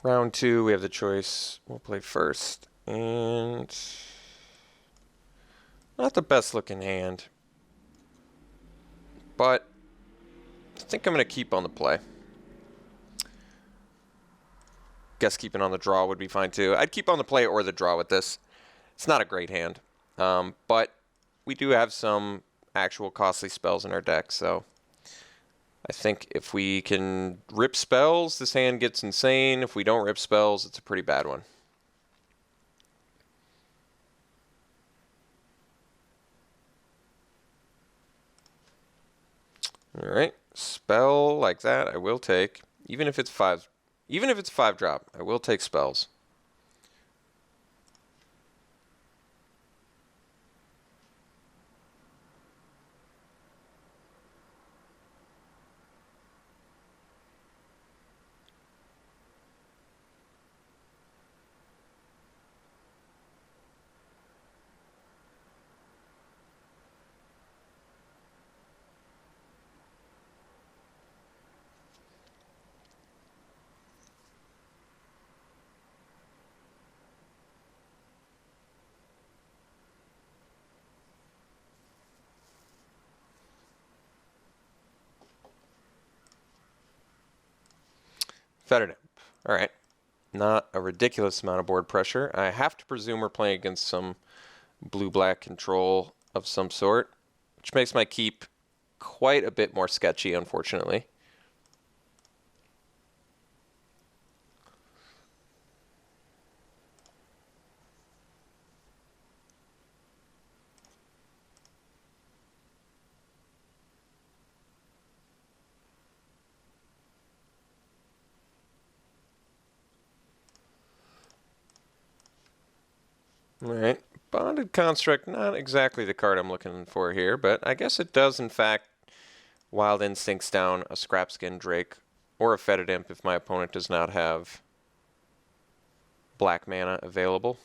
Round 2, we have the choice. We'll play first. And not the best looking hand. But I think I'm going to keep on the play. Guess keeping on the draw would be fine too. I'd keep on the play or the draw with this. It's not a great hand. But we do have some actual costly spells in our deck, so I think if we can rip spells, this hand gets insane. If we don't rip spells, it's a pretty bad one. Alright, spell like that I will take. Even if it's 5 drop, I will take spells. Fettered Imp. Alright. Not a ridiculous amount of board pressure. I have to presume we're playing against some blue-black control of some sort, which makes my keep quite a bit more sketchy, unfortunately. Alright, Bonded Construct, not exactly the card I'm looking for here, but I guess it does, in fact, Wild Instincts down a Scrapskin Drake or a Fetid Imp if my opponent does not have black mana available.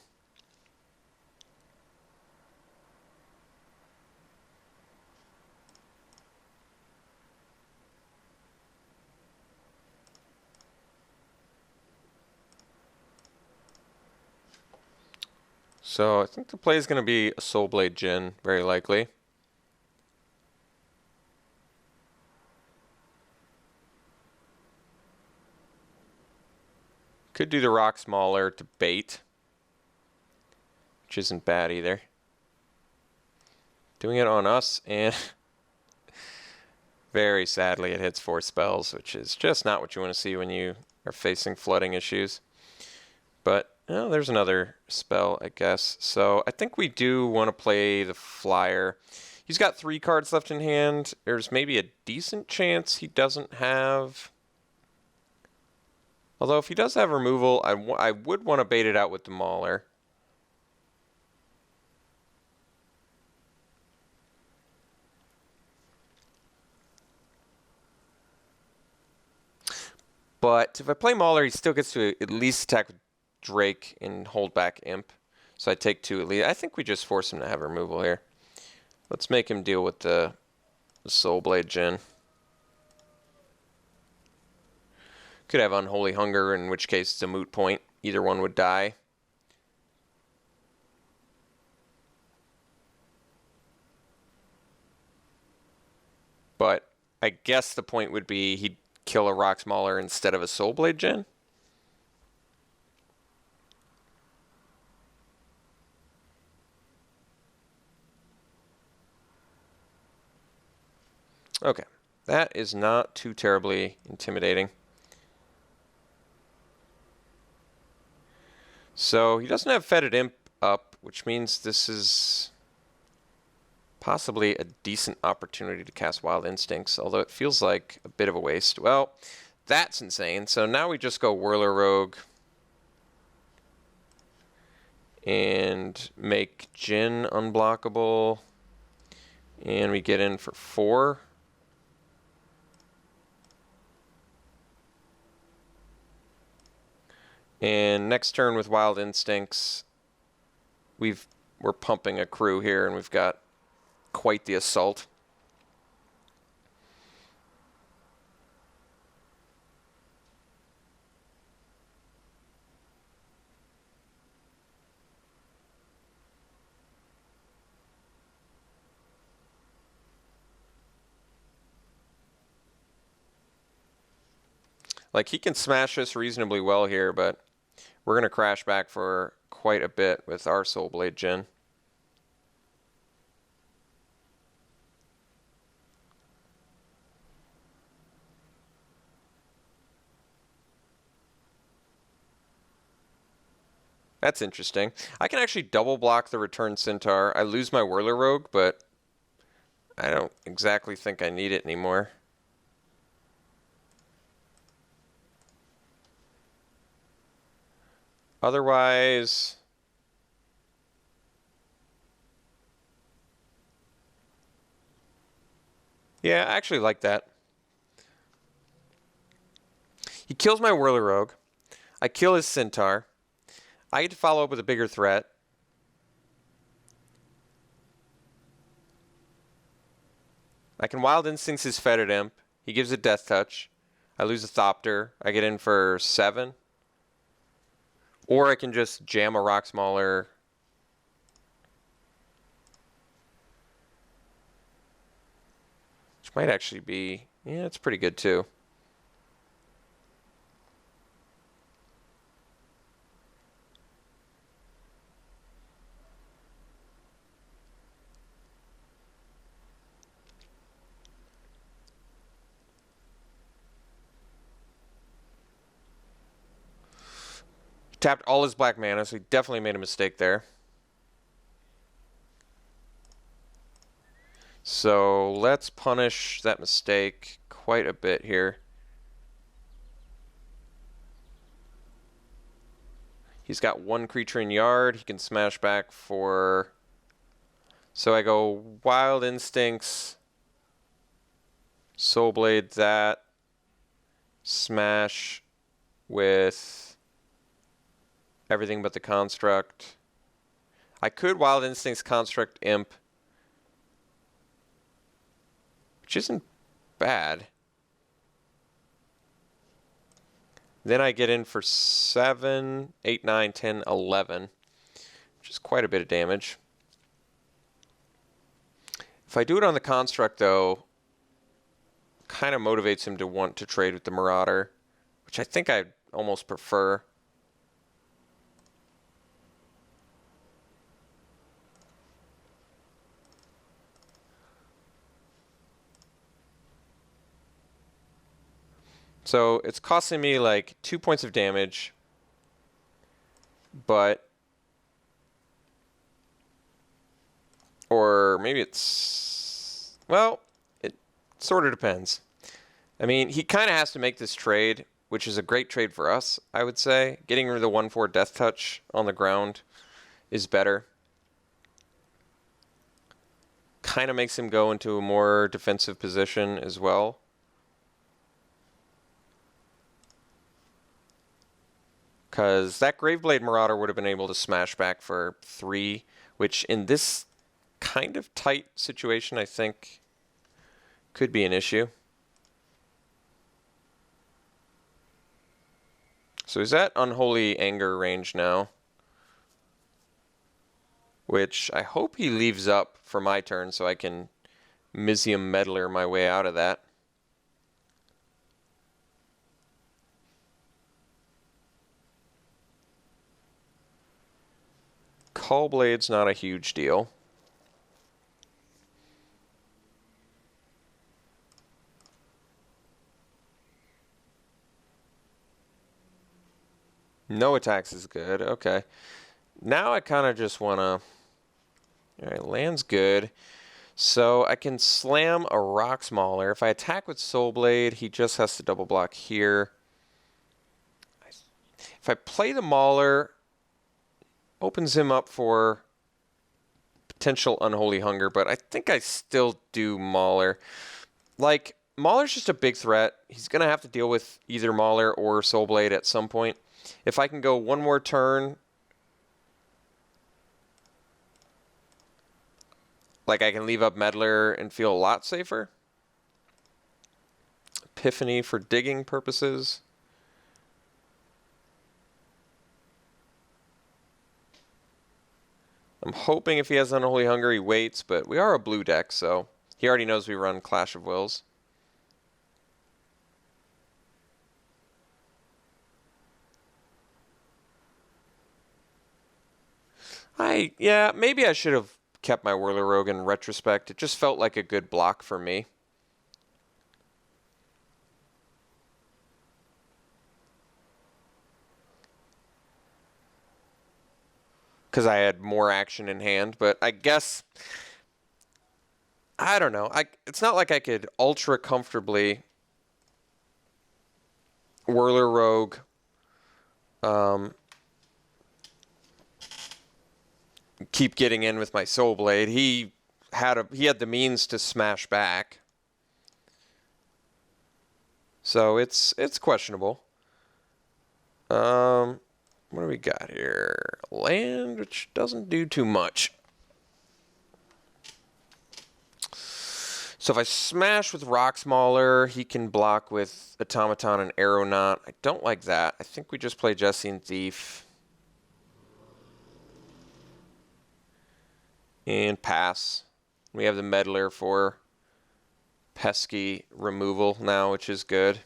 So I think the play is going to be a Soulblade Djinn, very likely. Could do the Rock Mauler to bait, which isn't bad either. Doing it on us, and very sadly it hits 4 spells, which is just not what you want to see when you are facing flooding issues. But oh, there's another spell, I guess. So I think we do want to play the Flyer. He's got 3 cards left in hand. There's maybe a decent chance he doesn't have... Although if he does have removal, I would want to bait it out with the Mauler. But if I play Mauler, he still gets to at least attack with Drake and hold back Imp. So I take 2 at least. I think we just force him to have removal here. Let's make him deal with the Soulblade Djinn. Could have Unholy Hunger, in which case it's a moot point. Either one would die. But I guess the point would be he'd kill a Rock Mauler instead of a Soulblade Djinn. Okay, that is not too terribly intimidating. So he doesn't have Fetid Imp up, which means this is possibly a decent opportunity to cast Wild Instincts, although it feels like a bit of a waste. Well, that's insane. So now we just go Whirler Rogue and make Djinn unblockable, and we get in for 4. And next turn with Wild Instincts, we're pumping a crew here, and we've got quite the assault. Like, he can smash us reasonably well here, but we're going to crash back for quite a bit with our Soul Blade Djinn. That's interesting. I can actually double block the return Centaur. I lose my Whirler Rogue, but I don't exactly think I need it anymore. Otherwise, yeah, I actually like that. He kills my Whirler Rogue. I kill his Centaur. I get to follow up with a bigger threat. I can Wild Instincts his Fetid Imp. He gives a Death Touch. I lose a Thopter. I get in for 7. Or I can just jam a Rock Smaller. Which might actually be... yeah, it's pretty good too. Tapped all his black mana, so he definitely made a mistake there. So let's punish that mistake quite a bit here. He's got 1 creature in yard. He can smash back for... so I go Wild Instincts, Soul Blade that, smash with everything but the Construct. I could Wild Instincts Construct Imp, which isn't bad. Then I get in for 7, 8, 9, 10, 11, which is quite a bit of damage. If I do it on the Construct, though, kind of motivates him to want to trade with the Marauder, which I think I almost prefer. So it's costing me like 2 points of damage, but, or maybe it's, well, it sort of depends. I mean, he kind of has to make this trade, which is a great trade for us, I would say. Getting rid of the 1/4 Death Touch on the ground is better. Kind of makes him go into a more defensive position as well. Because that Graveblade Marauder would have been able to smash back for 3, which in this kind of tight situation, I think, could be an issue. So he's at Unholy Anger range now, which I hope he leaves up for my turn so I can Mizium Meddler my way out of that. Callblade's not a huge deal. No attacks is good. Okay. Now I kind of just want to... alright, land's good. So I can slam a Rock Mauler. If I attack with Soul Blade, he just has to double block here. If I play the Mauler, opens him up for potential Unholy Hunger, but I think I still do Mauler. Like, Mauler's just a big threat. He's going to have to deal with either Mauler or Soul Blade at some point. If I can go one more turn, like I can leave up Meddler and feel a lot safer. Epiphany for digging purposes. I'm hoping if he has Unholy Hunger, he waits, but we are a blue deck, so he already knows we run Clash of Wills. Yeah, maybe I should have kept my Whirler Rogue in retrospect. It just felt like a good block for me. Because I had more action in hand, but I guess I don't know. It's not like I could ultra comfortably Whirler Rogue keep getting in with my Soul Blade. He had the means to smash back. So it's questionable. What do we got here? Land, which doesn't do too much. So if I smash with Rock Mauler, he can block with Automaton and Aeronaut. I don't like that. I think we just play Jesse and Thief. And pass. We have the Meddler for pesky removal now, which is good.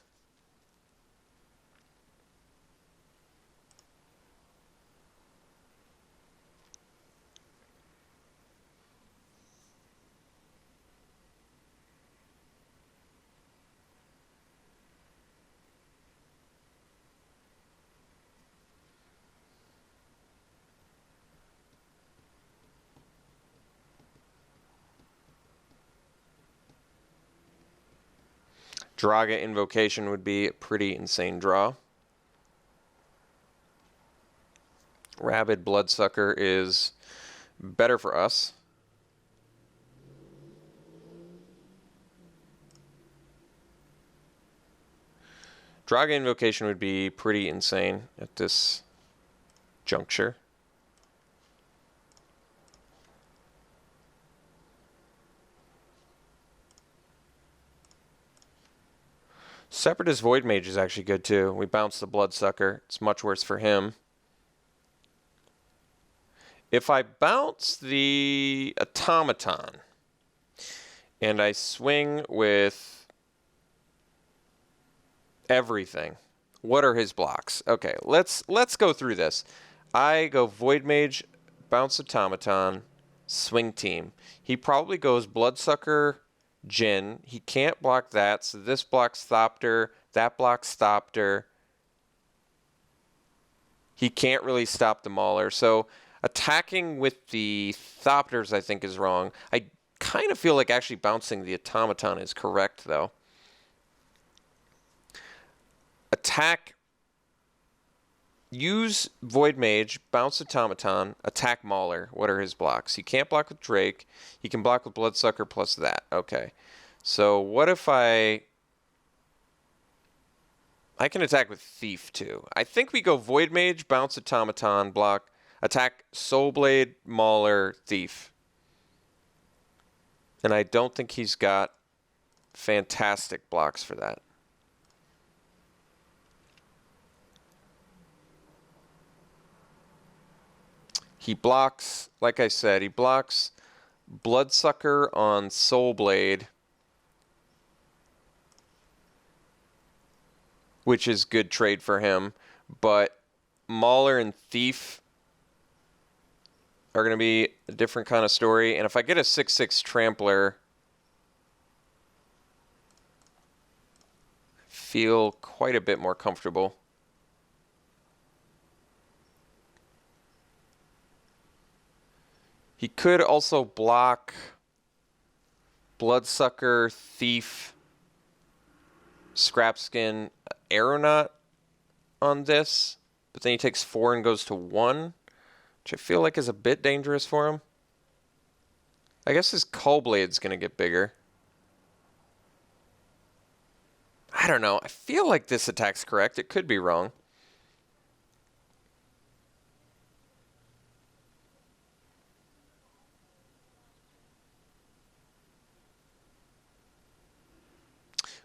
Draga Invocation would be a pretty insane draw. Rabid Bloodsucker is better for us. Draga Invocation would be pretty insane at this juncture. Separatist Void Mage is actually good too. We bounce the Bloodsucker. It's much worse for him. If I bounce the Automaton and I swing with everything, what are his blocks? Okay, let's go through this. I go Void Mage, bounce Automaton, swing team. He probably goes Bloodsucker, Jin. He can't block that, so this blocks Thopter, that blocks Thopter. He can't really stop the Mauler, so attacking with the Thopters I think is wrong. I kind of feel like actually bouncing the Automaton is correct, though. Attack, use Void Mage, bounce Automaton, attack Mauler. What are his blocks? He can't block with Drake. He can block with Bloodsucker plus that. Okay. So what if I can attack with Thief too. I think we go Void Mage, bounce Automaton, block, attack Soul Blade, Mauler, Thief. And I don't think he's got fantastic blocks for that. He blocks, like I said, he blocks Bloodsucker on Soul Blade, which is good trade for him, but Mauler and Thief are going to be a different kind of story. And if I get a 6/6 Trampler, I feel quite a bit more comfortable. He could also block Bloodsucker, Thief, Scrapskin, Aeronaut on this, but then he takes 4 and goes to 1, which I feel like is a bit dangerous for him. I guess his Cull Blade's going to get bigger. I don't know. I feel like this attack's correct. It could be wrong.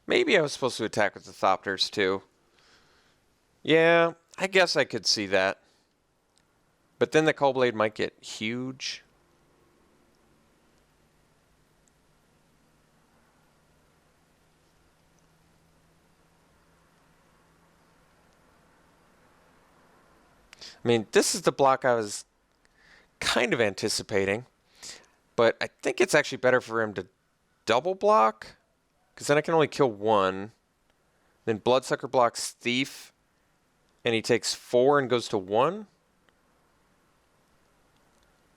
Maybe I was supposed to attack with the Thopters too. Yeah, I guess I could see that. But then the Cull Blade might get huge. I mean, this is the block I was kind of anticipating. But I think it's actually better for him to double block, because then I can only kill one. Then Bloodsucker blocks Thief, and he takes 4 and goes to 1.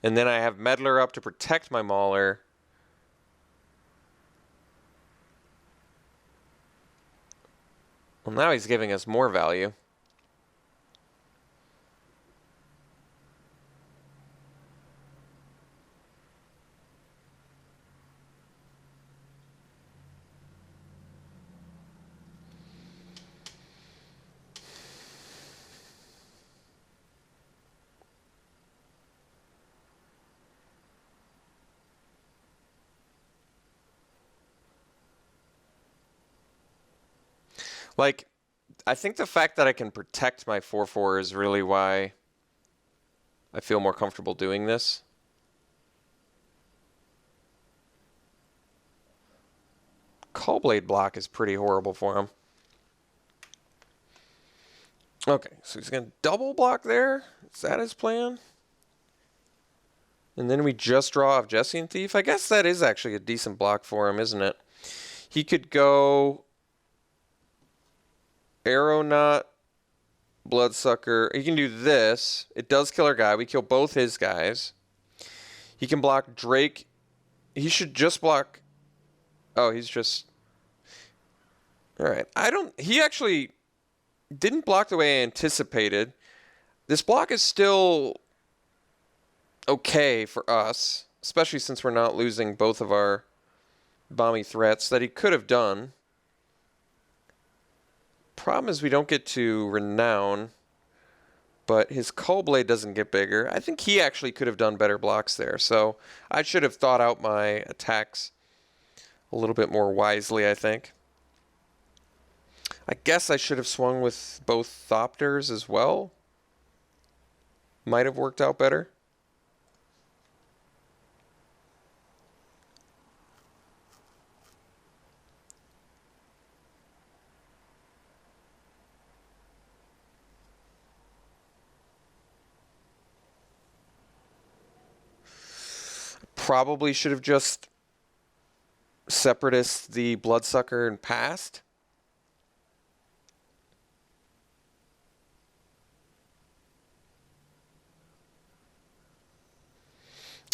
And then I have Meddler up to protect my Mauler. Well, now he's giving us more value. Like, I think the fact that I can protect my 4/4 is really why I feel more comfortable doing this. Callblade block is pretty horrible for him. Okay, so he's going to double block there. Is that his plan? And then we just draw off Jesse and Thief. I guess that is actually a decent block for him, isn't it? He could go Aeronaut, Bloodsucker. He can do this. It does kill our guy. We kill both his guys. He can block Drake. He should just block... Oh, he's just... Alright. He actually didn't block the way I anticipated. This block is still okay for us, especially since we're not losing both of our bomby threats that he could have done. Problem is we don't get to Renown, but his Cullblade doesn't get bigger. I think he actually could have done better blocks there, so I should have thought out my attacks a little bit more wisely, I think. I guess I should have swung with both Thopters as well. Might have worked out better. Probably should have just Separatist the Bloodsucker and passed.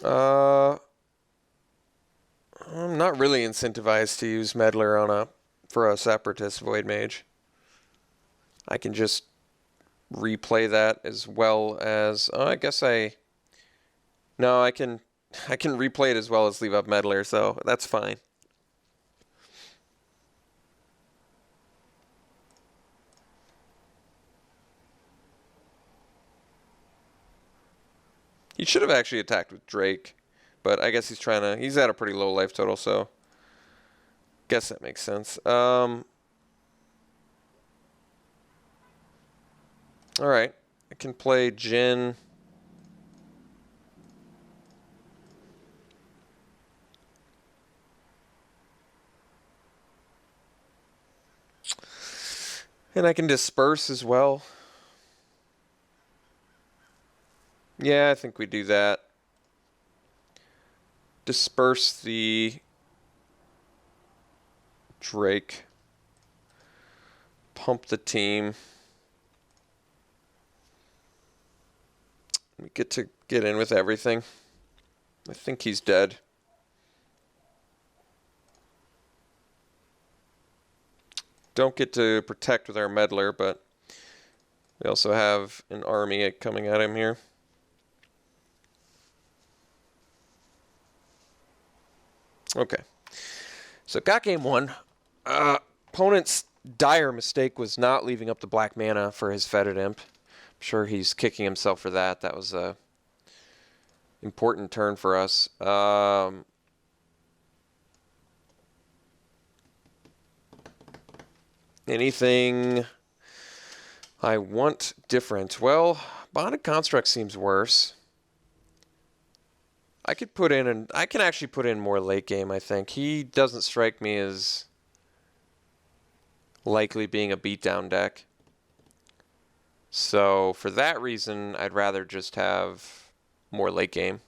I'm not really incentivized to use Meddler for a Separatist Void Mage. I can just replay that as well as... Oh, I guess No, I can replay it as well as leave up Meddler, so that's fine. He should have actually attacked with Drake, but I guess he's at a pretty low life total, so guess that makes sense. Alright, I can play Jin. And I can disperse as well. Yeah, I think we do that. Disperse the Drake. Pump the team. We get to get in with everything. I think he's dead. Don't get to protect with our Meddler, but we also have an army coming at him here. Okay. So got game 1. Opponent's dire mistake was not leaving up the black mana for his Fetid Imp. I'm sure he's kicking himself for that. That was a important turn for us. Anything I want different? Well, Bonded Construct seems worse. I can actually put in more late game, I think. He doesn't strike me as likely being a beatdown deck. So for that reason, I'd rather just have more late game.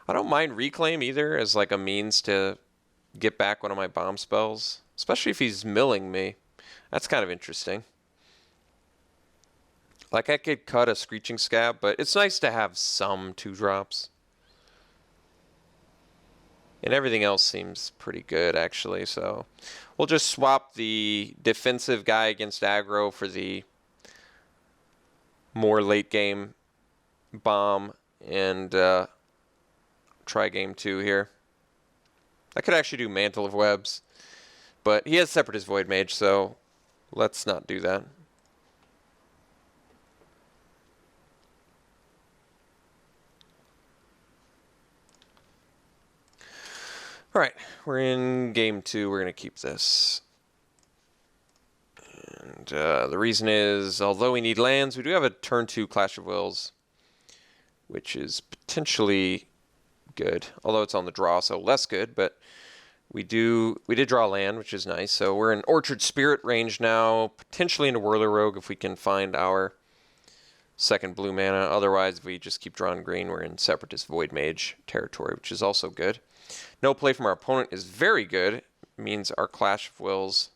I don't mind Reclaim either as like a means to get back one of my bomb spells, especially if he's milling me. That's kind of interesting. Like I could cut a Screeching Scab, but it's nice to have some 2-drops. And everything else seems pretty good, actually. So we'll just swap the defensive guy against aggro for the more late game bomb and try game 2 here. I could actually do Mantle of Webs, but he has Separatist Void Mage, so let's not do that. All right, we're in game 2. We're going to keep this. And the reason is, although we need lands, we do have a turn 2 Clash of Wills, which is potentially good. Although it's on the draw, so less good, but we did draw land, which is nice. So we're in Orchard Spirit range now, potentially into Whirler Rogue if we can find our second blue mana. Otherwise, if we just keep drawing green, we're in Separatist Void Mage territory, which is also good. No play from our opponent is very good. It means our Clash of Wills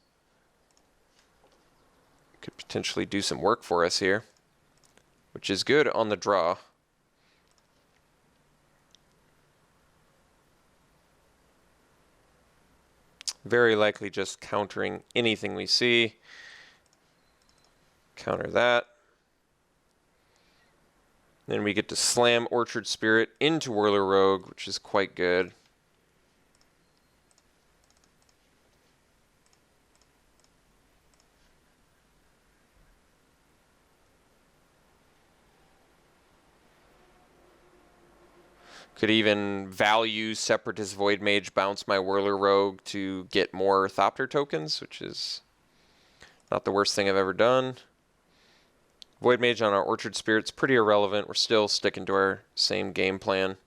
could potentially do some work for us here, which is good on the draw. Very likely just countering anything we see. Counter that. Then we get to slam Orchard Spirit into Whirler Rogue, which is quite good. Could even value Separatist Void Mage, bounce my Whirler Rogue to get more Thopter tokens, which is not the worst thing I've ever done. Void Mage on our Orchard Spirit's pretty irrelevant. We're still sticking to our same game plan.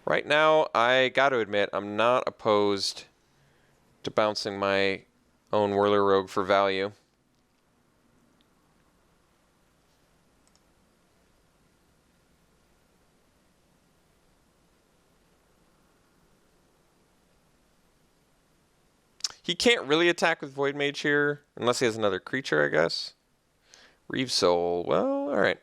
Right now, I got to admit, I'm not opposed to bouncing my own Whirler Rogue for value. He can't really attack with Void Mage here, unless he has another creature, I guess. Reeve Soul, well, alright.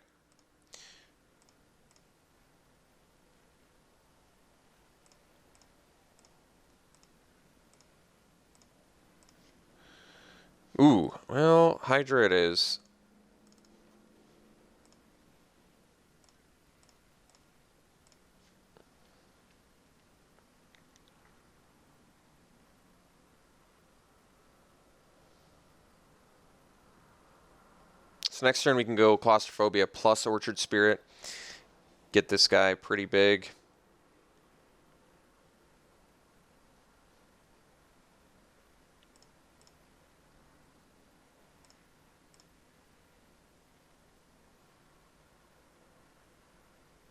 Ooh, well, Hydra it is. So next turn we can go Claustrophobia plus Orchard Spirit. Get this guy pretty big.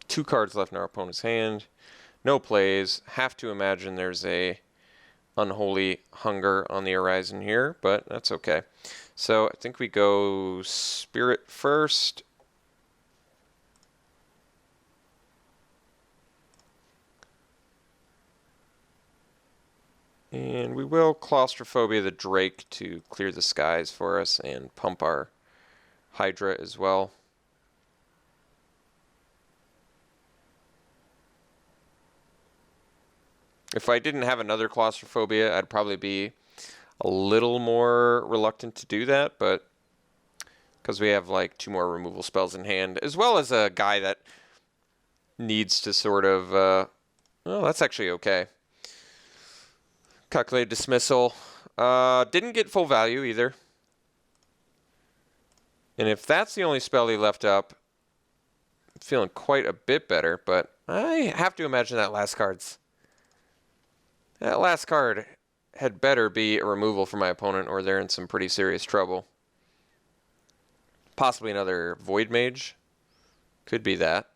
Two cards left in our opponent's hand. No plays. Have to imagine there's a Unholy Hunger on the horizon here, but that's okay. So I think we go Spirit first. And we will Claustrophobia the Drake to clear the skies for us and pump our Hydra as well. If I didn't have another Claustrophobia, I'd probably be a little more reluctant to do that, but because we have like 2 more removal spells in hand, as well as a guy that needs to sort of, well, that's actually okay. Calculated Dismissal. Didn't get full value either. And if that's the only spell he left up, I'm feeling quite a bit better, but I have to imagine that last card had better be a removal for my opponent, or they're in some pretty serious trouble. Possibly another Void Mage. Could be that.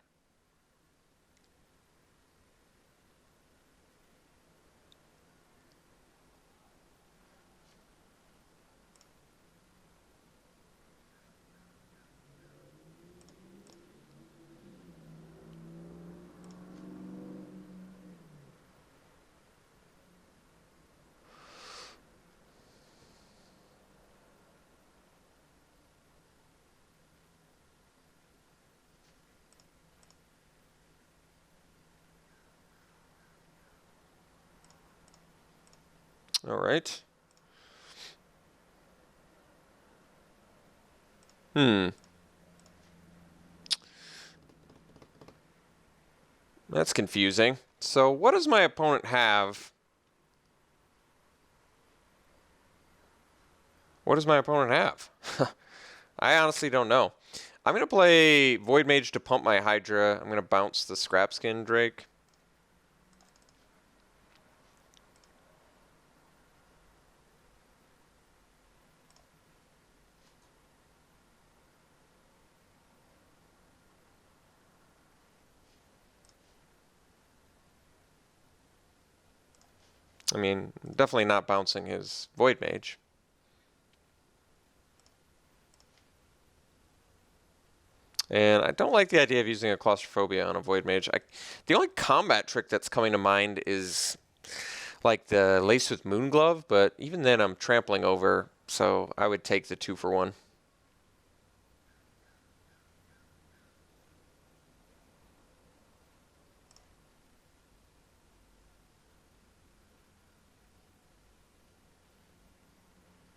All right. That's confusing. So what does my opponent have? What does my opponent have? I honestly don't know. I'm going to play Void Mage to pump my Hydra. I'm going to bounce the Scrapskin Drake. I mean, definitely not bouncing his Void Mage. And I don't like the idea of using a Claustrophobia on a Void Mage. The only combat trick that's coming to mind is like the Lace with Moonglove, but even then I'm trampling over, so I would take the 2-for-1.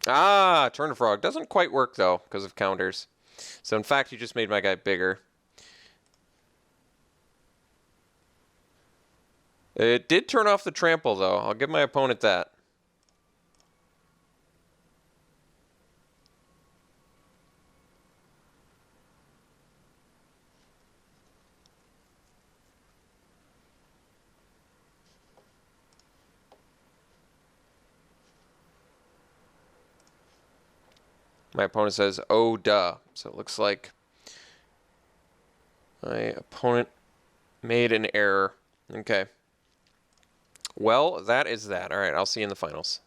Ah, Turn to Frog. Doesn't quite work, though, because of counters. So, in fact, you just made my guy bigger. It did turn off the trample, though. I'll give my opponent that. My opponent says, oh, duh. So it looks like my opponent made an error. Okay. Well, that is that. All right, I'll see you in the finals.